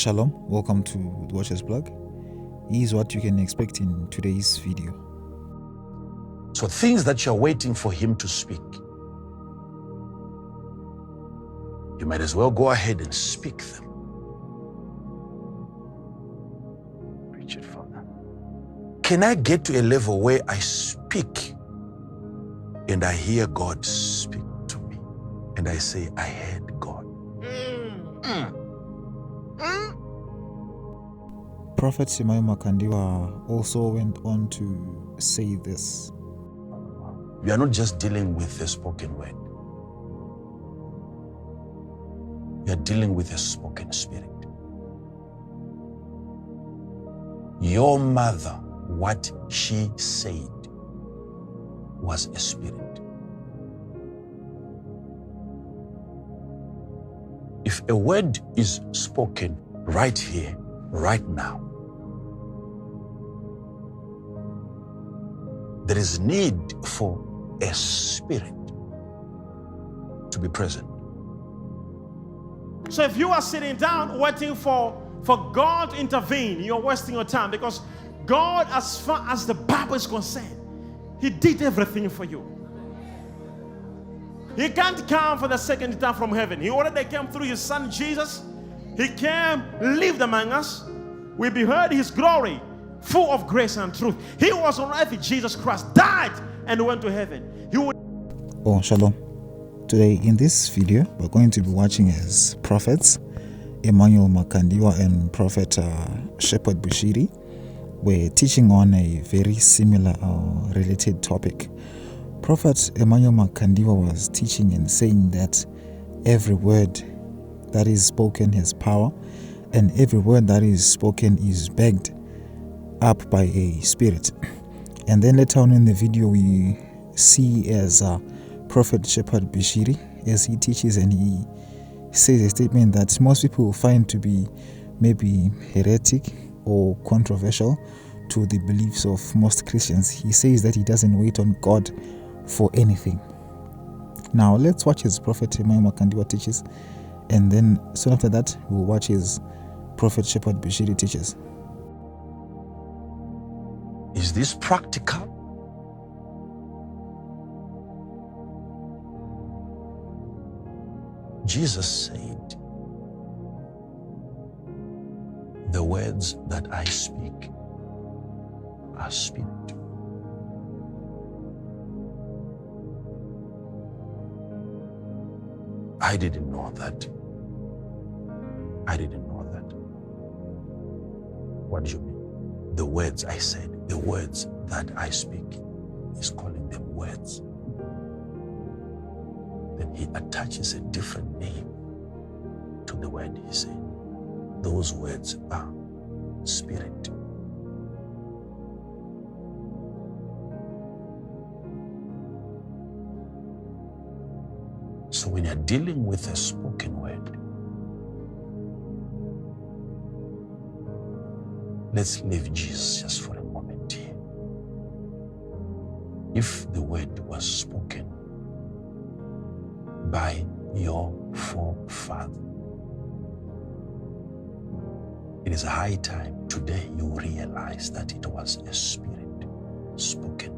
Shalom, welcome to the Watcher's Blog. Here's what you can expect in today's video. So things that you're waiting for him to speak, you might as well go ahead and speak them. Preach it, Father. Can I get to a level where I speak and I hear God speak to me and I say, I heard God? Prophet Makandiwa also went on to say this. We are not just dealing with the spoken word. We are dealing with a spoken spirit. Your mother, what she said was a spirit. If a word is spoken right here, right now, there is need for a spirit to be present. So if you are sitting down waiting for God to intervene, you're wasting your time, because God, as far as the Bible is concerned, He did everything for you. He can't come for the second time from heaven. He already came through His Son Jesus. He came, lived among us. We beheld His glory, full of grace and truth. He was on earth, Jesus Christ died and went to heaven. Shalom. Today in this video, we're going to be watching as prophets Emmanuel Makandiwa and Prophet Shepherd Bushiri were teaching on a very similar related topic. Prophet Emmanuel Makandiwa was teaching and saying that every word that is spoken has power, and every word that is spoken is backed up by a spirit. And then later on in the video, we see as Prophet Shepherd Bushiri, as he teaches and he says a statement that most people will find to be maybe heretic or controversial to the beliefs of most Christians. He says that he doesn't wait on God for anything. Now let's watch his Prophet Emmanuel Makandiwa teaches, and then soon after that we'll watch his Prophet Shepherd Bushiri teaches. Is this practical? Jesus said, the words that I speak are spirit. I didn't know that. I didn't know that. What do you mean? The words I said, the words that I speak, he's calling them words. Then he attaches a different name to the word he said. Those words are spirit. So when you're dealing with a spoken word, let's leave Jesus just for a moment here. If the word was spoken by your forefather, it is high time today you realize that it was a spirit spoken.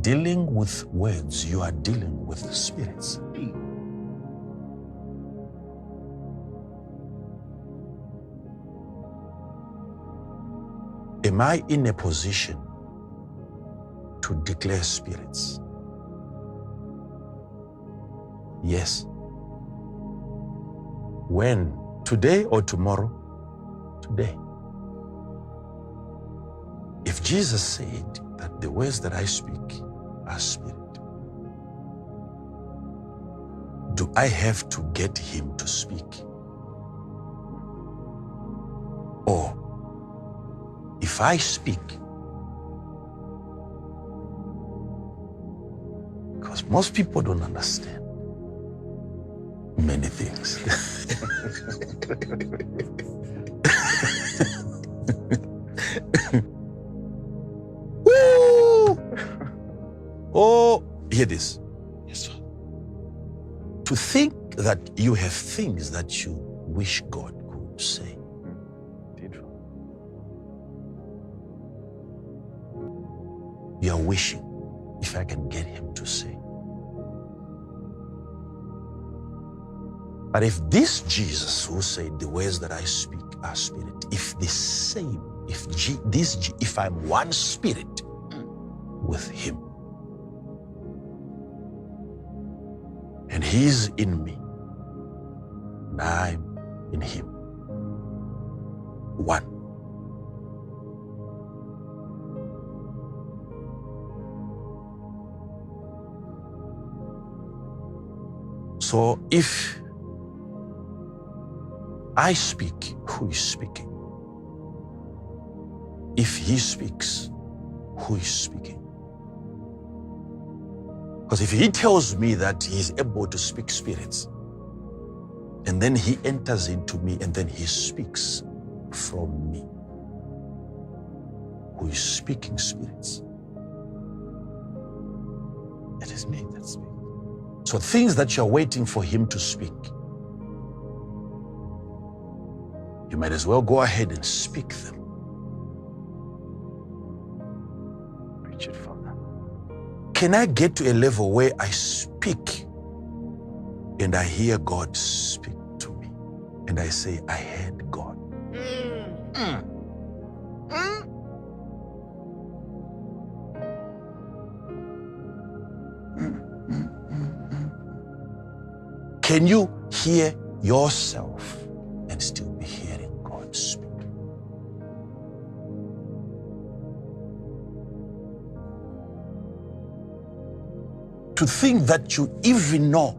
Dealing with words, you are dealing with spirits. Am I in a position to declare spirits? Yes. When? Today or tomorrow? Today. If Jesus said that the words that I speak are spirit, do I have to get him to speak? Or if I speak, because most people don't understand many things. Woo! Oh, hear this. Yes, sir. To think that you have things that you wish God could say. You are wishing if I can get him to say. But if this Jesus who said the words that I speak are spirit, if the same, if I'm one spirit with him, and he's in me, and I'm in him, one. So if I speak, who is speaking? If he speaks, who is speaking? Because if he tells me that he is able to speak spirits, and then he enters into me and then he speaks from me, who is speaking spirits? It is me that speaks. So things that you're waiting for him to speak, you might as well go ahead and speak them. Preach it for them. Can I get to a level where I speak and I hear God speak to me and I say, I heard God? Can you hear yourself and still be hearing God speak? To think that you even know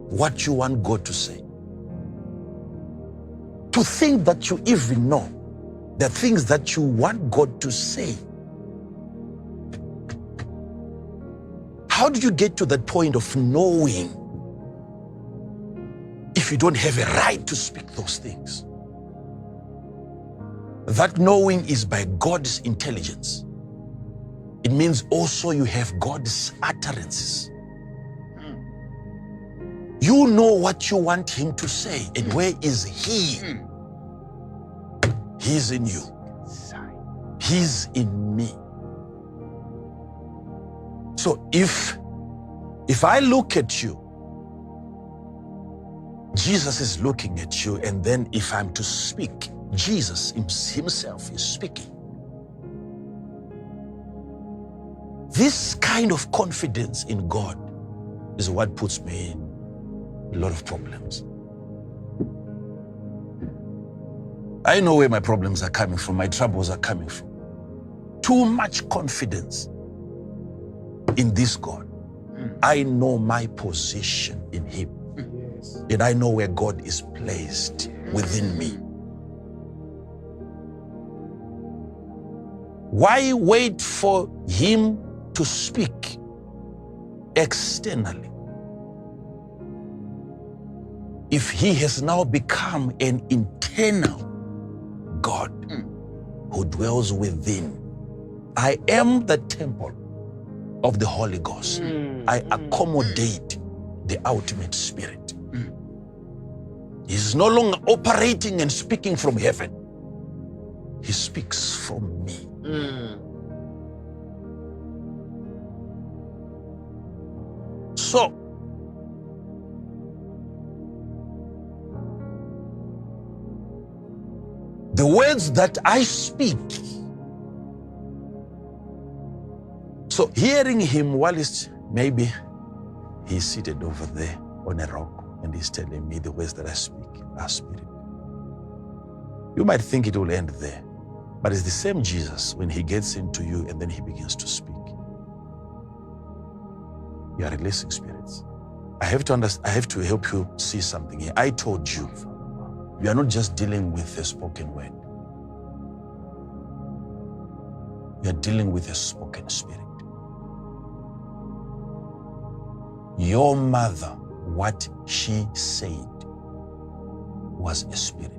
what you want God to say. To think that you even know the things that you want God to say. How do you get to that point of knowing if you don't have a right to speak those things? That knowing is by God's intelligence. It means also you have God's utterances. You know what you want him to say, and where is he? He's in you. He's in me. So if I look at you, Jesus is looking at you, and then if I'm to speak, Jesus himself is speaking. This kind of confidence in God is what puts me in a lot of problems. I know where my problems are coming from, my troubles are coming from. Too much confidence in this God. I know my position in him. Yes. And I know where God is placed within me. Why wait for him to speak externally if he has now become an internal God who dwells within? I am the temple of the Holy Ghost. I accommodate the ultimate spirit. He's no longer operating and speaking from heaven. He speaks from me. So, the words that I speak, so hearing him while maybe he's seated over there on a rock and he's telling me the words that I speak are spirit. You might think it will end there, but it's the same Jesus when he gets into you and then he begins to speak. You are releasing spirits. I have to help you see something here. I told you, you are not just dealing with a spoken word. You are dealing with a spoken spirit. Your mother, what she said was a spirit.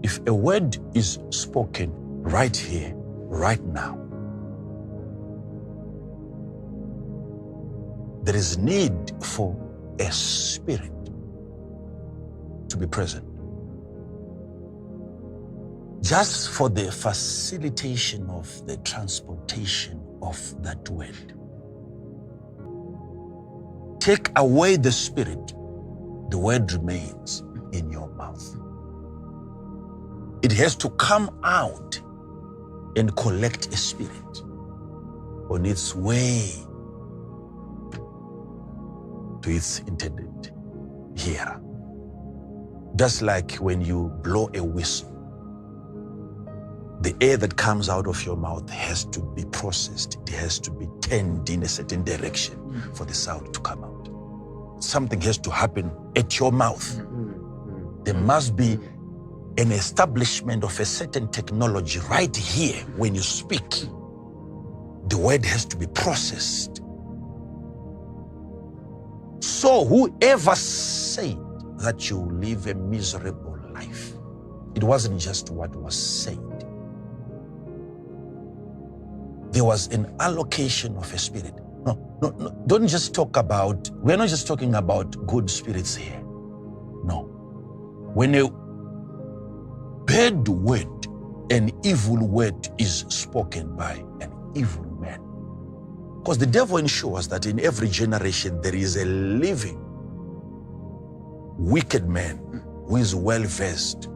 If a word is spoken right here, right now, there is need for a spirit to be present, just for the facilitation of the transportation of that word. Take away the spirit, the word remains in your mouth. It has to come out and collect a spirit on its way to its intended hearer. Just like when you blow a whistle, the air that comes out of your mouth has to be processed. It has to be turned in a certain direction for the sound to come out. Something has to happen at your mouth. There must be an establishment of a certain technology right here when you speak. The word has to be processed. So whoever said that you live a miserable life, it wasn't just what was said. There was an allocation of a spirit. No, don't just talk about, we're not just talking about good spirits here. No. When a bad word, an evil word is spoken by an evil man. Because the devil ensures that in every generation there is a living, wicked man who is well-versed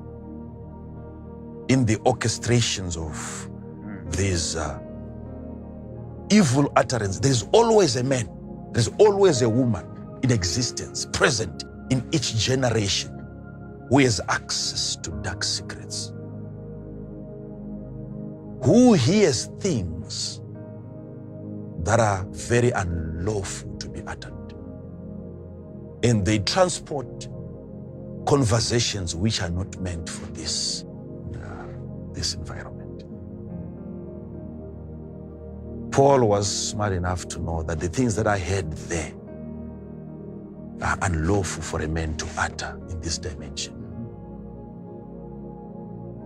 in the orchestrations of these evil utterance. There's always a man, there's always a woman in existence, present in each generation, who has access to dark secrets, who hears things that are very unlawful to be uttered. And they transport conversations which are not meant for this environment. Paul was smart enough to know that the things that I heard there are unlawful for a man to utter in this dimension.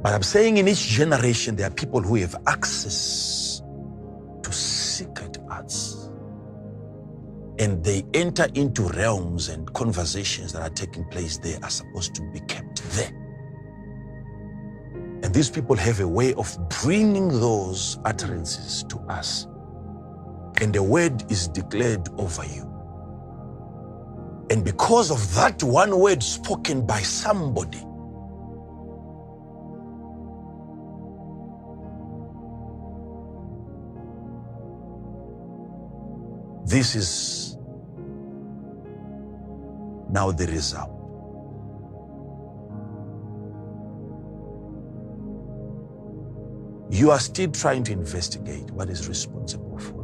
But I'm saying in each generation, there are people who have access to secret arts. And they enter into realms and conversations that are taking place there are supposed to be kept there. And these people have a way of bringing those utterances to us. And the word is declared over you. And because of that one word spoken by somebody, this is now the result. You are still trying to investigate what is responsible for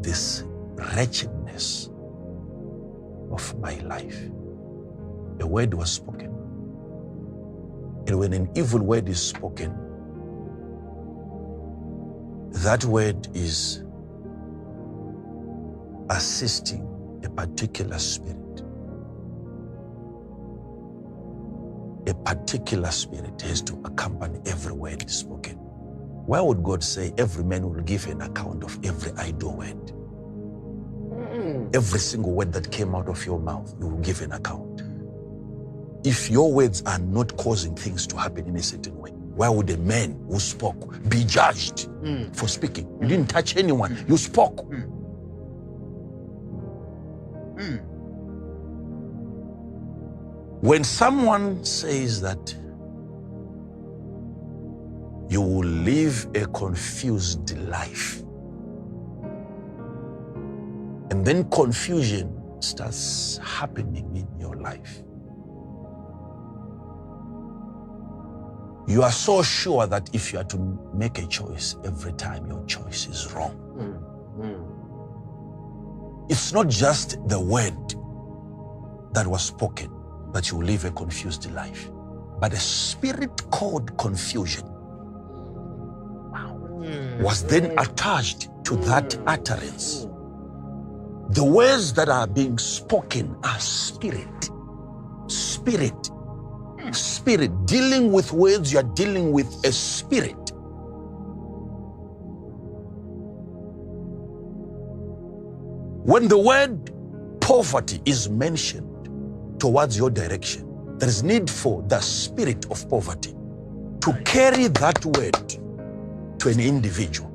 this wretchedness of my life. A word was spoken. And when an evil word is spoken, that word is assisting a particular spirit. A particular spirit has to accompany every word spoken. Why would God say every man will give an account of every idle word? Every single word that came out of your mouth, you will give an account. If your words are not causing things to happen in a certain way, why would a man who spoke be judged for speaking? You didn't touch anyone, you spoke. When someone says that you will live a confused life, and then confusion starts happening in your life, you are so sure that if you are to make a choice every time, your choice is wrong. It's not just the word that was spoken that you will live a confused life, but a spirit called confusion was then attached to that utterance. The words that are being spoken are spirit. Spirit. Spirit. Dealing with words, you are dealing with a spirit. When the word poverty is mentioned towards your direction, there is need for the spirit of poverty to carry that word to an individual.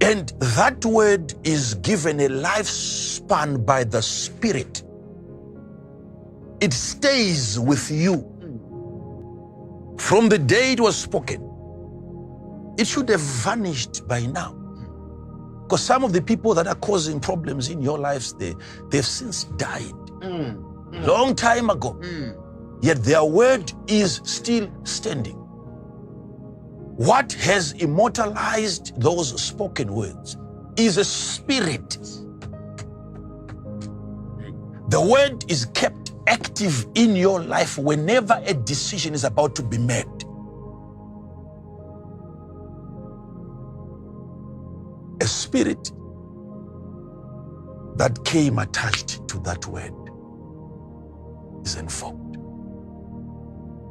And that word is given a lifespan by the Spirit. It stays with you. From the day it was spoken, it should have vanished by now. Because some of the people that are causing problems in your lives, they've since died. Long time ago. Yet their word is still standing. What has immortalized those spoken words is a spirit. The word is kept active in your life whenever a decision is about to be made. A spirit that came attached to that word is informed,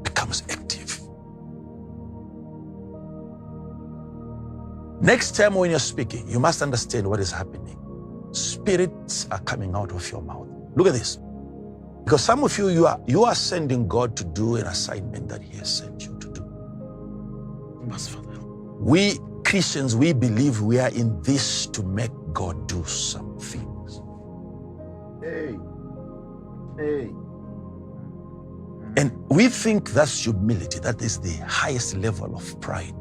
becomes active. Next time when you're speaking, you must understand what is happening. Spirits are coming out of your mouth. Look at this. Because some of you, you are sending God to do an assignment that He has sent you to do. We Christians, we believe we are in this to make God do some things. And we think that's humility. That is the highest level of pride.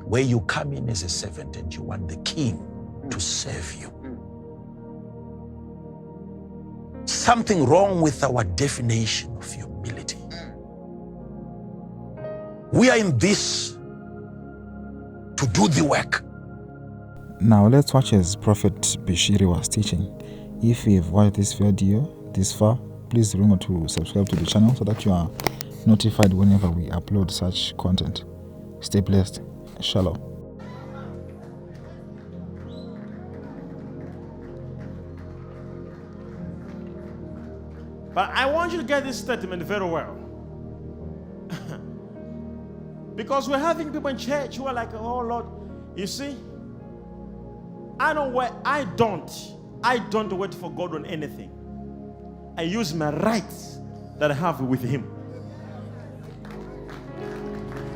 Where you come in as a servant and you want the king to serve you. Something wrong with our definition of humility. We are in this to do the work. Now let's watch as Prophet Bushiri was teaching. If you've watched this video this far, please remember to subscribe to the channel so that you are notified whenever we upload such content. Stay blessed. Shalom. But I want you to get this statement very well. Because we're having people in church who are like, oh Lord, you see, I don't wait for God on anything. I use my rights that I have with Him.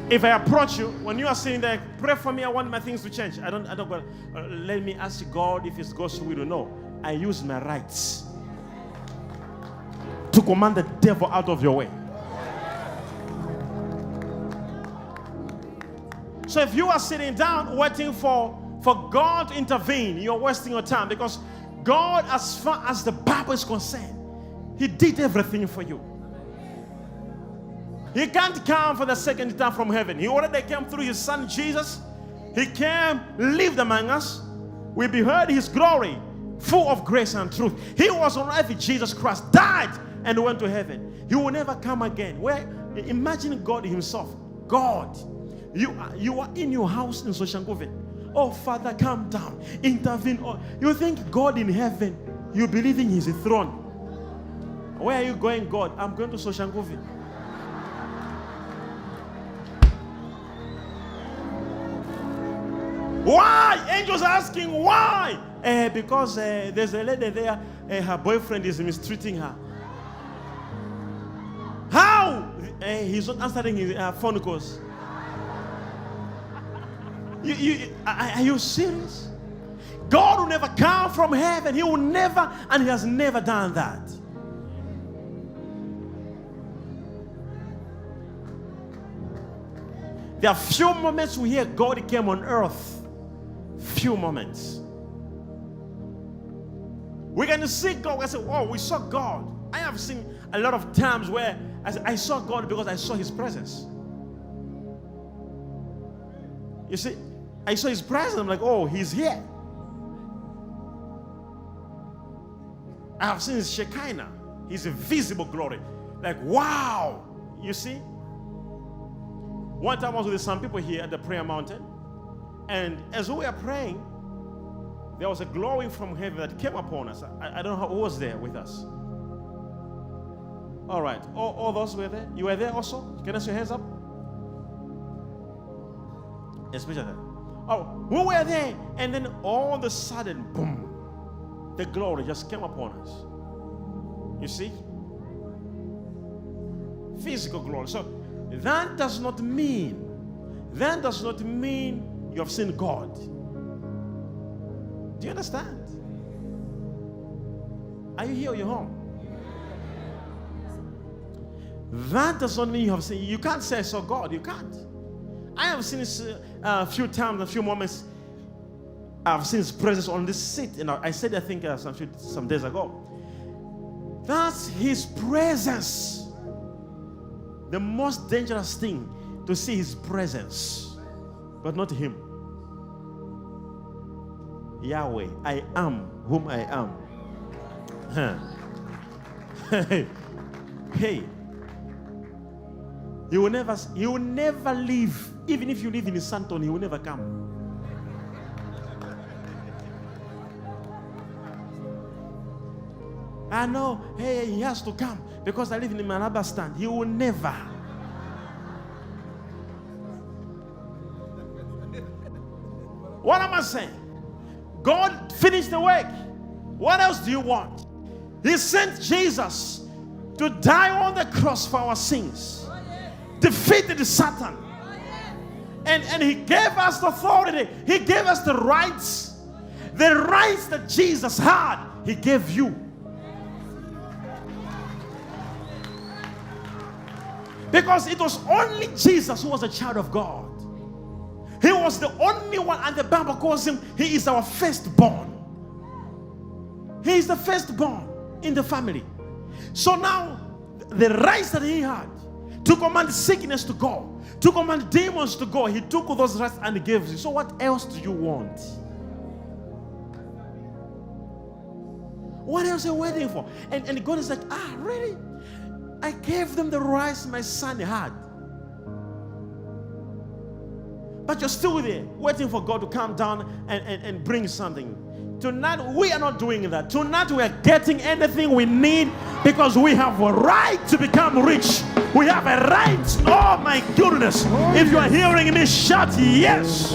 If I approach you, when you are saying that, pray for me, I want my things to change. I don't go, let me ask God if it's God's will or no. I use my rights to command the devil out of your way. So if you are sitting down waiting for God to intervene, you're wasting your time, because God, as far as the Bible is concerned, He did everything for you. He can't come for the second time from heaven. He already came through His Son Jesus. He came, lived among us. We beheld His glory, full of grace and truth. He was on earth, Jesus Christ, died and went to heaven. He will never come again. Imagine God Himself. God, you are in your house in Soshanguve. Oh, Father, come down, intervene. Oh, you think God in heaven, you believe in His throne. Where are you going, God? I'm going to Soshanguve. Why? Angels are asking why? Because there's a lady there, her boyfriend is mistreating her. How? He's not answering his phone calls. Are you serious? God will never come from heaven. He will never, and He has never done that. There are few moments we hear God came on earth. Few moments. We're going to see God. I say, oh, we saw God. I have seen a lot of times where I saw God because I saw His presence. You see, I saw His presence. I'm like, oh, He's here. I have seen His Shekinah, His visible glory. Like, wow. You see? One time I was with some people here at the prayer mountain. And as we were praying, there was a glory from heaven that came upon us. I don't know who was there with us. All right. All those were there? You were there also? Can I see your hands up? Especially that. Oh, we were there. And then all of a sudden, boom. the glory just came upon us. You see? Physical glory. So that does not mean you have seen God. Do you understand? Are you here or you're home? That does not mean you have seen. You can't say I saw God. You can't. I have seen this a few times, a few moments. I've seen His presence on this seat. And I said, I think some days ago. That's His presence. The most dangerous thing to see His presence, but not Him. Yahweh, I am whom I am. Hey, He will never leave. Even if you live in His Santon, He will never come. I know, hey, He has to come because I live in Manaba stand. He will never. What am I saying? God finished the work. What else do you want? He sent Jesus to die on the cross for our sins. Defeated Satan. And He gave us the authority. He gave us the rights. The rights that Jesus had, He gave you. Because it was only Jesus who was a child of God. He was the only one, and the Bible calls Him, He is our firstborn. He is the firstborn in the family. So now, the rights that He had to command sickness to go, to command demons to go, He took those rights and He gave you. So what else do you want? What else are you waiting for? And God is like, really? I gave them the rights my son had. But you're still there, waiting for God to come down and bring something. Tonight, we are not doing that. Tonight, we are getting anything we need because we have a right to become rich. We have a right. Oh, my goodness. If you are hearing me, shout yes.